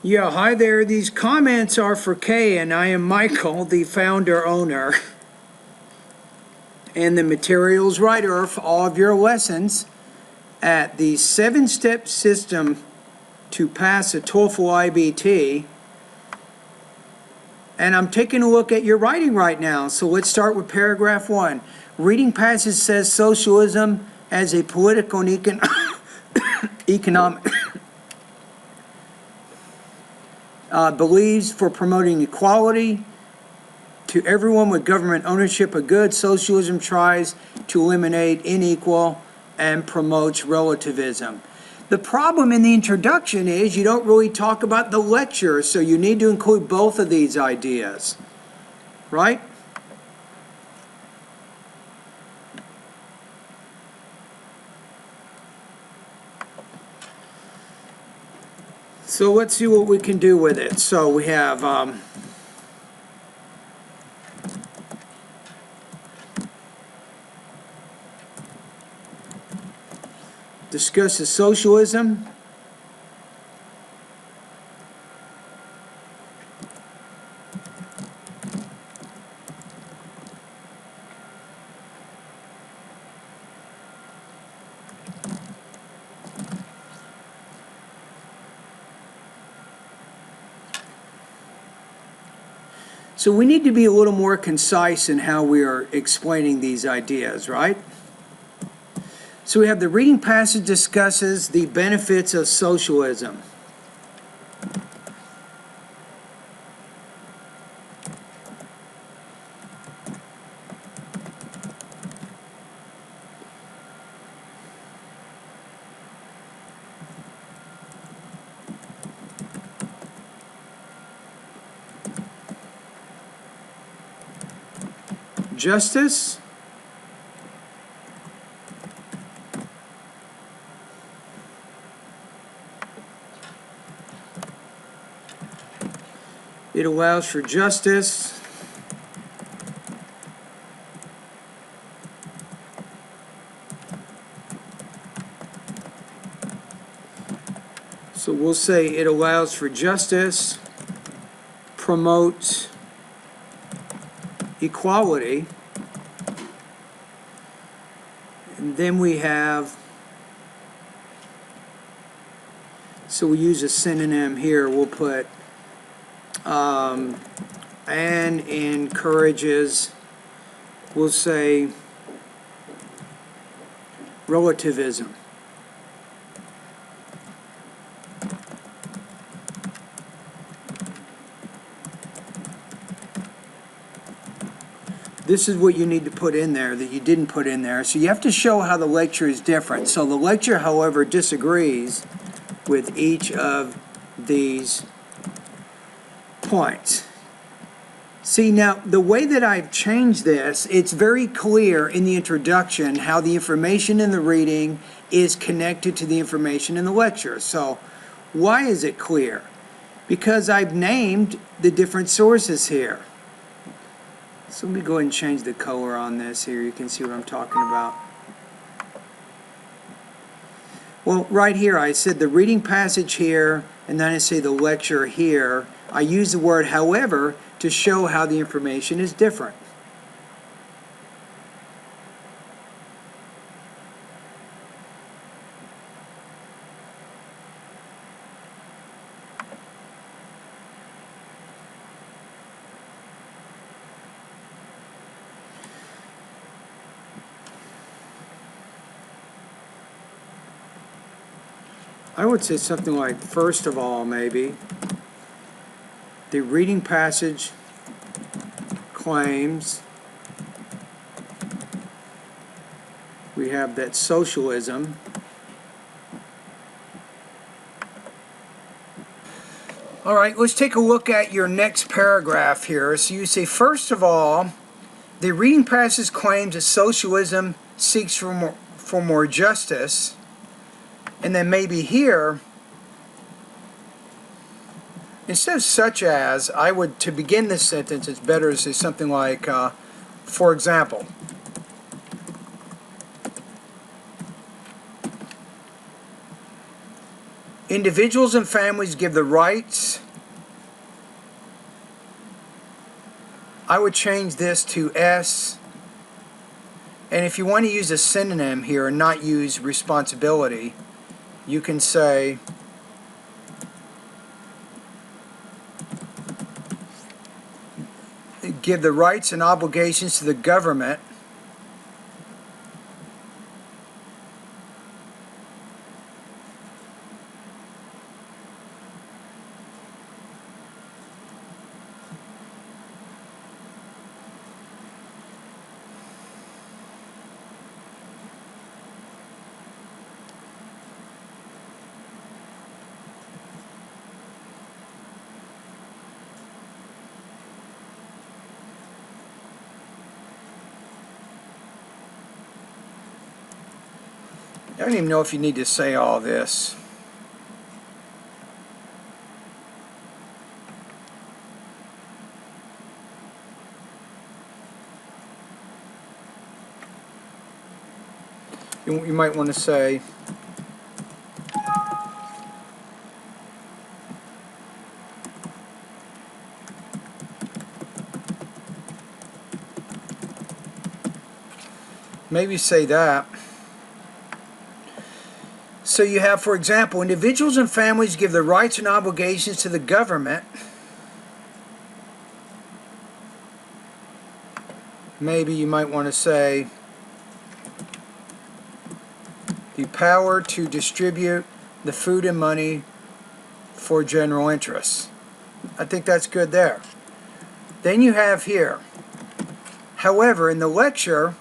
Yeah, hi there. These comments are for Kay, and I am Michael, the founder owner and the materials writer for all of your lessons at the 7-step system to pass a TOEFL IBT. And I'm taking a look at your writing right now. So let's start with paragraph 1. Reading passage says socialism as a political and economic believes for promoting equality to everyone with government ownership of goods. Socialism tries to eliminate inequal and promotes relativism. The problem in the introduction is you don't really talk about the lecture, so you need to include both of these ideas, right? So let's see what we can do with it. So we have discusses socialism. So we need to be a little more concise in how we are explaining these ideas, right? So we have the reading passage discusses the benefits of socialism. Justice. It allows for justice. So we'll say it allows for justice, promotes equality, and then we have, so we use a synonym here, we'll put and encourages, we'll say relativism. This is what you need to put in there that you didn't put in there. So you have to show how the lecture is different. So the lecture, however, disagrees with each of these points. See, now, the way that I've changed this, it's very clear in the introduction how the information in the reading is connected to the information in the lecture. So why is it clear? Because I've named the different sources here. So let me go ahead and change the color on this here. You can see what I'm talking about. Well, right here I said the reading passage here, and then I say the lecture here. I use the word however to show how the information is different. I would say something like, first of all, maybe, the reading passage claims we have that socialism all right, let's take a look at your next paragraph here. So you say, first of all, the reading passage claims that socialism seeks for more justice. And then maybe here, instead of such as, I would, to begin this sentence, it's better to say something like, for example. Individuals and families give the rights. I would change this to S. And if you want to use a synonym here and not use responsibility, you can say give the rights and obligations to the government I don't even know if you need to say all this. You might want to say maybe say that. So you have, for example, individuals and families give the rights and obligations to the government. Maybe you might want to say the power to distribute the food and money for general interests. I think that's good there. Then you have here, however, in the lecture,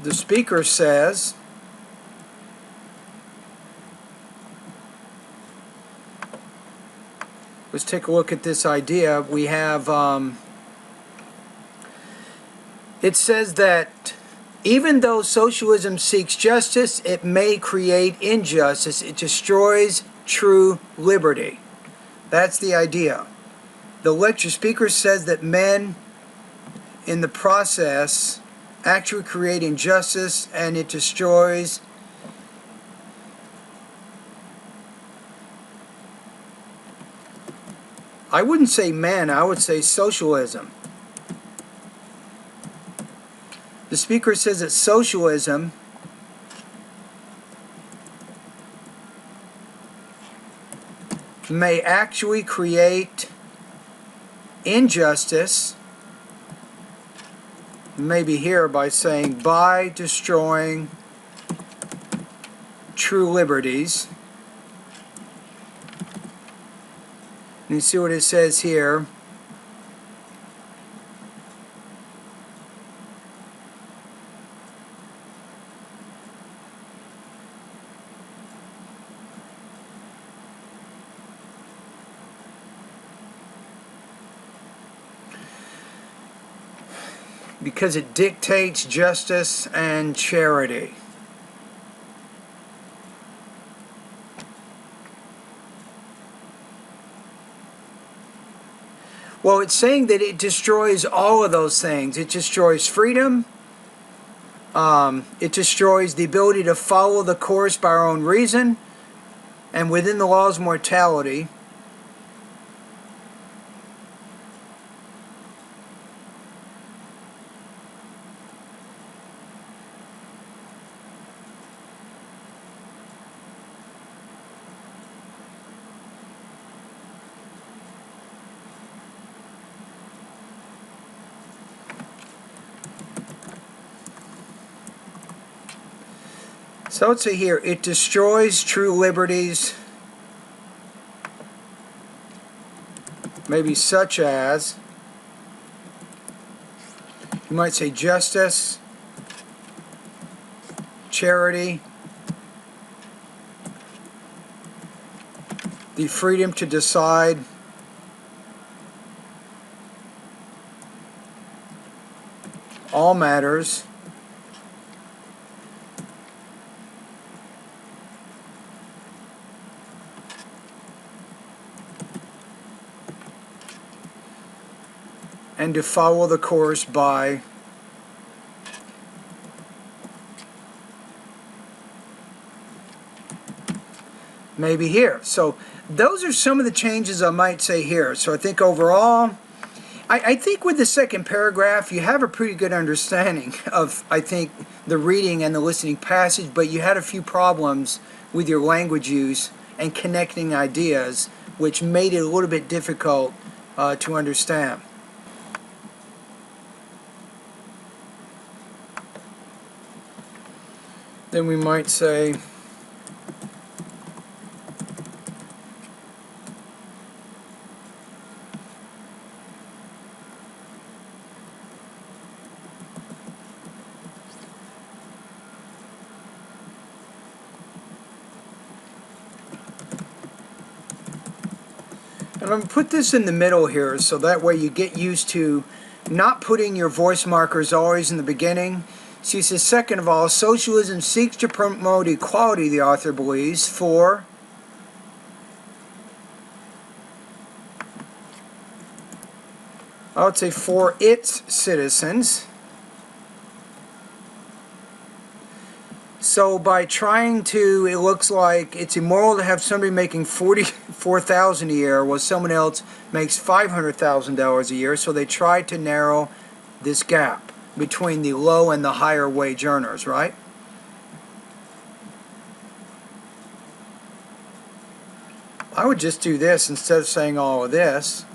the speaker says, let's take a look at this idea. We have, it says that even though socialism seeks justice, it may create injustice. It destroys true liberty. That's the idea. The lecture speaker says that men, in the process, actually create injustice, and it destroys I wouldn't say men, I would say socialism. The speaker says that socialism may actually create injustice, maybe here by saying by destroying true liberties. And you see what it says here. Because it dictates justice and charity. Well, it's saying that it destroys all of those things. It destroys freedom. It destroys the ability to follow the course by our own reason and within the laws of mortality. So let's see here, it destroys true liberties, maybe such as, you might say justice, charity, the freedom to decide all matters, and to follow the course by maybe here. So those are some of the changes I might say here. So I think overall, I think with the second paragraph, you have a pretty good understanding of, I think, the reading and the listening passage, but you had a few problems with your language use and connecting ideas, which made it a little bit difficult to understand. Then we might say, and I'm going to put this in the middle here so that way you get used to not putting your voice markers always in the beginning. So he says, second of all, socialism seeks to promote equality, the author believes, for I would say for its citizens. So by trying to, it looks like it's immoral to have somebody making $44,000 a year while someone else makes $500,000 a year. So they tried to narrow this gap between the low and the higher wage earners, right? I would just do this instead of saying all of this.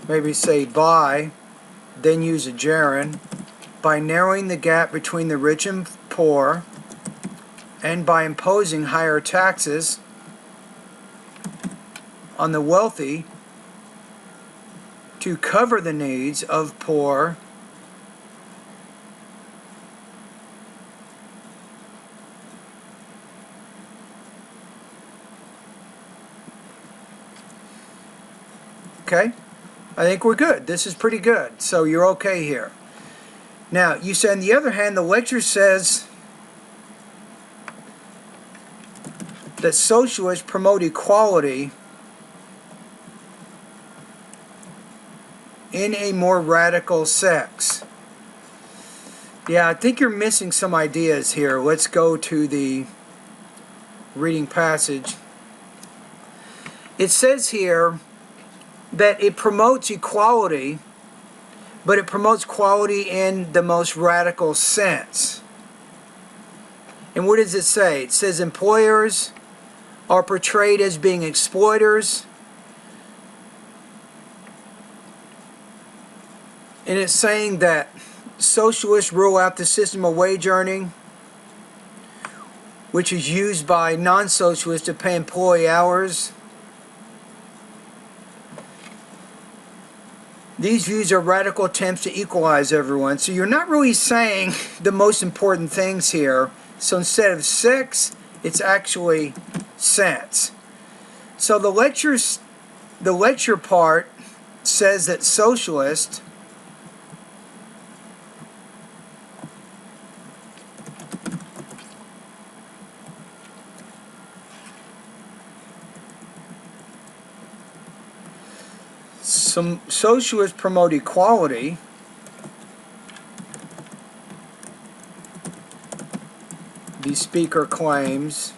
Maybe say by, then use a gerund, by narrowing the gap between the rich and poor, and by imposing higher taxes on the wealthy to cover the needs of poor okay? I think we're good. This is pretty good. So you're okay here. Now, you said, on the other hand, the lecture says that socialists promote equality in a more radical sense. Yeah, I think you're missing some ideas here. Let's go to the reading passage. It says here that it promotes equality, but it promotes equality in the most radical sense. And what does it say? It says employers are portrayed as being exploiters, and it's saying that socialists rule out the system of wage earning, which is used by non-socialists to pay employee hours. These views are radical attempts to equalize everyone. So you're not really saying the most important things here. So instead of sex, it's actually sense. So the lecture part says that socialists promote equality, the speaker claims,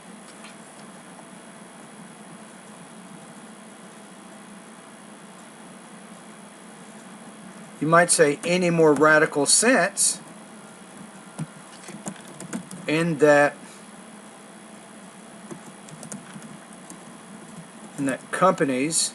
you might say in a more radical sense, in that companies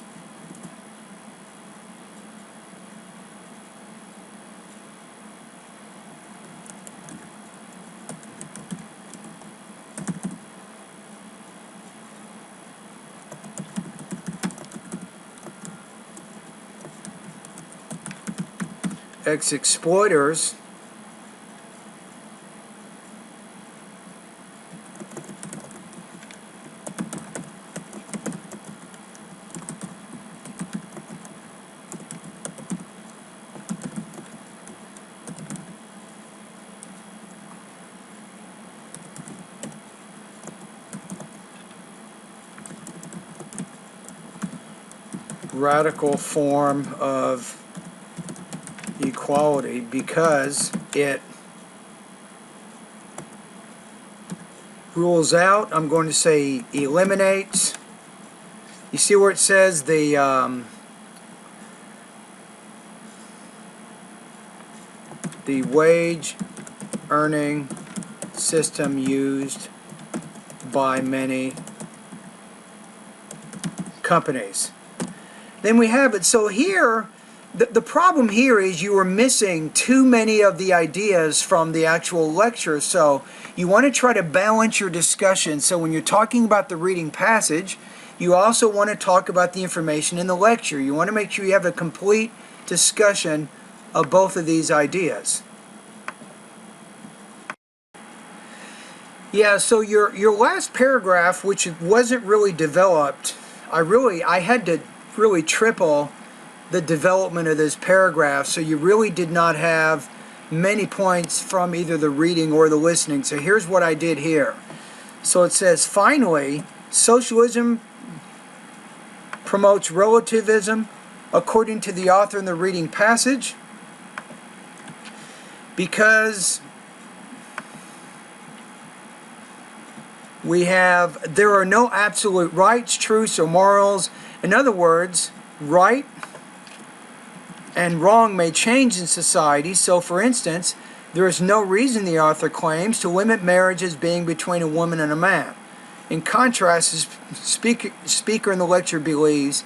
ex-exploiters radical form of equality because it rules out. I'm going to say eliminates. You see where it says the wage earning system used by many companies. Then we have it. So here, the problem here is you are missing too many of the ideas from the actual lecture. So you want to try to balance your discussion. So when you're talking about the reading passage, you also want to talk about the information in the lecture. You want to make sure you have a complete discussion of both of these ideas. Yeah, so your last paragraph, which wasn't really developed, I had to really triple the development of this paragraph, so you really did not have many points from either the reading or the listening. So here's what I did here. So it says, finally, socialism promotes relativism according to the author in the reading passage because there are no absolute rights, truths, or morals. In other words, right and wrong may change in society. So, for instance, there is no reason, the author claims, to limit marriage as being between a woman and a man. In contrast, the speaker in the lecture believes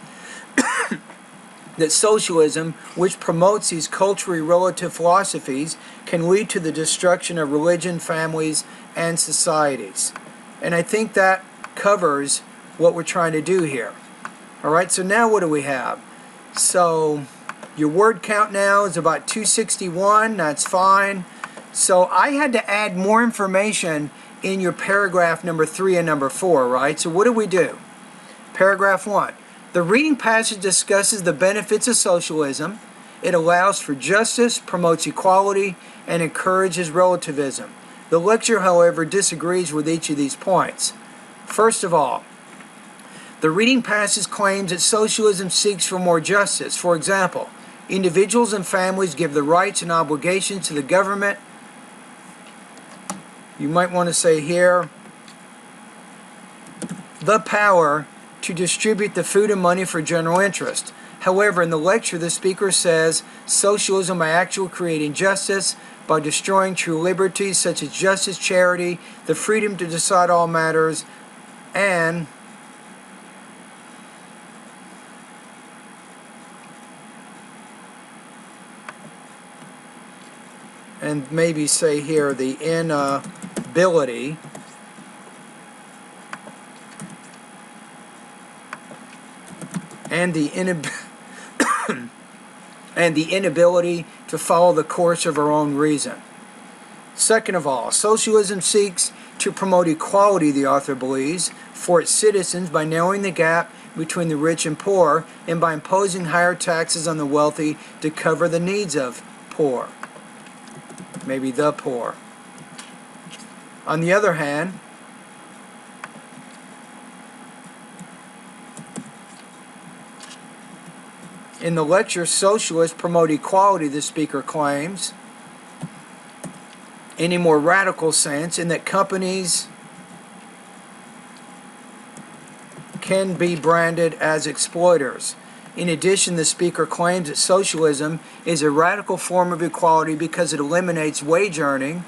that socialism, which promotes these culturally relative philosophies, can lead to the destruction of religion, families, and societies. And I think that covers what we're trying to do here. All right, so now what do we have? So your word count now is about 261. That's fine. So I had to add more information in your paragraph number 3 and number 4, right? So what do we do? Paragraph 1. The reading passage discusses the benefits of socialism. It allows for justice, promotes equality, and encourages relativism. The lecture, however, disagrees with each of these points. First of all, the reading passage claims that socialism seeks for more justice. For example, individuals and families give the rights and obligations to the government. You might want to say here, the power to distribute the food and money for general interest. However, in the lecture, the speaker says socialism by actually creating justice, by destroying true liberties such as justice, charity, the freedom to decide all matters, and maybe say here the inability and the inability to follow the course of our own reason. Second of all, socialism seeks to promote equality, the author believes, for its citizens by narrowing the gap between the rich and poor and by imposing higher taxes on the wealthy to cover the needs of poor. Maybe the poor. On the other hand, in the lecture, socialists promote equality, the speaker claims, in a more radical sense, in that companies can be branded as exploiters. In addition, the speaker claims that socialism is a radical form of equality because it eliminates wage earning.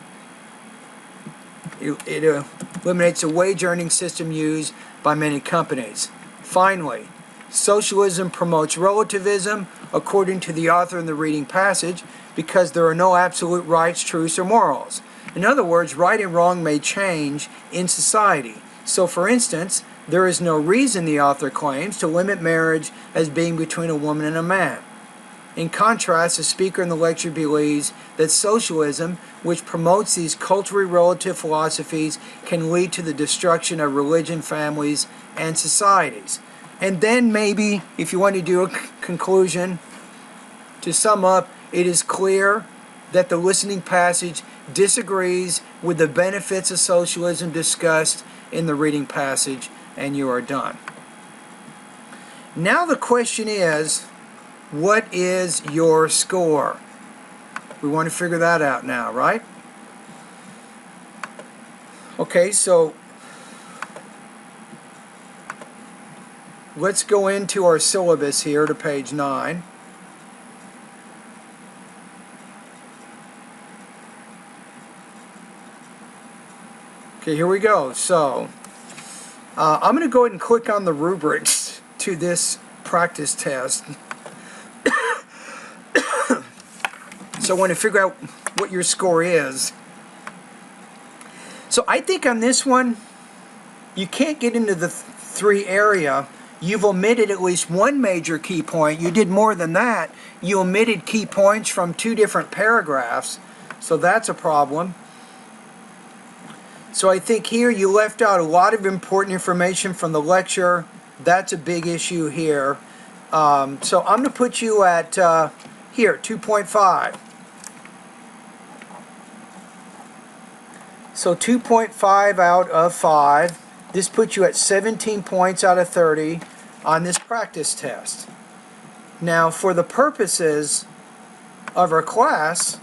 It eliminates a wage earning system used by many companies. Finally, socialism promotes relativism, according to the author in the reading passage, because there are no absolute rights, truths, or morals. In other words, right and wrong may change in society. So, for instance, there is no reason, the author claims, to limit marriage as being between a woman and a man. In contrast, the speaker in the lecture believes that socialism, which promotes these culturally relative philosophies, can lead to the destruction of religion, families, and societies. And then maybe, if you want to do a conclusion, to sum up, it is clear that the listening passage disagrees with the benefits of socialism discussed in the reading passage, and you are done. Now the question is, what is your score? We want to figure that out now, right? Okay, so let's go into our syllabus here to page 9. Okay, here we go. So I'm going to go ahead and click on the rubrics to this practice test. So I want to figure out what your score is. So I think on this one, you can't get into the 3 area. You've omitted at least one major key point. You did more than that. You omitted key points from 2 different paragraphs. So that's a problem. So I think here you left out a lot of important information from the lecture. That's a big issue here. So I'm going to put you at here, 2.5. So 2.5 out of 5. This puts you at 17 points out of 30 on this practice test. Now, for the purposes of our class,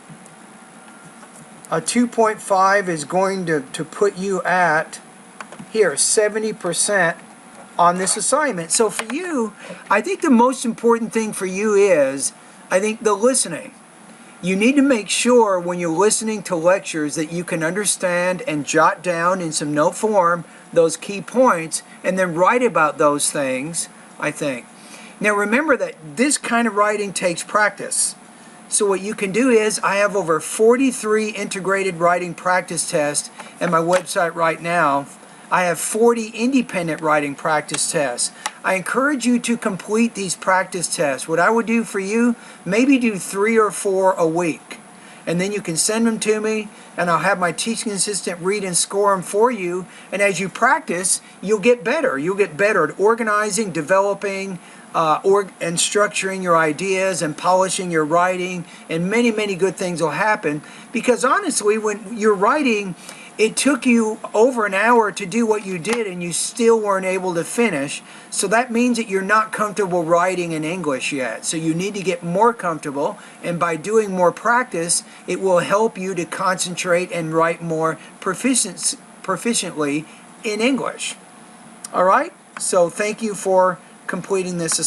a 2.5 is going to put you at, here, 70% on this assignment. So for you, I think the most important thing for you is, I think, the listening. You need to make sure when you're listening to lectures that you can understand and jot down in some note form those key points and then write about those things, I think. Now remember that this kind of writing takes practice. So what you can do is, I have over 43 integrated writing practice tests at my website right now. I have 40 independent writing practice tests. I encourage you to complete these practice tests. What I would do for you, maybe do 3 or 4 a week. And then you can send them to me, and I'll have my teaching assistant read and score them for you. And as you practice, you'll get better. You'll get better at organizing, developing, and structuring your ideas and polishing your writing, and many, many good things will happen. Because honestly, when you're writing, it took you over an hour to do what you did and you still weren't able to finish. So that means that you're not comfortable writing in English yet. So you need to get more comfortable, and by doing more practice, it will help you to concentrate and write more proficiently in English. All right? So thank you for completing this.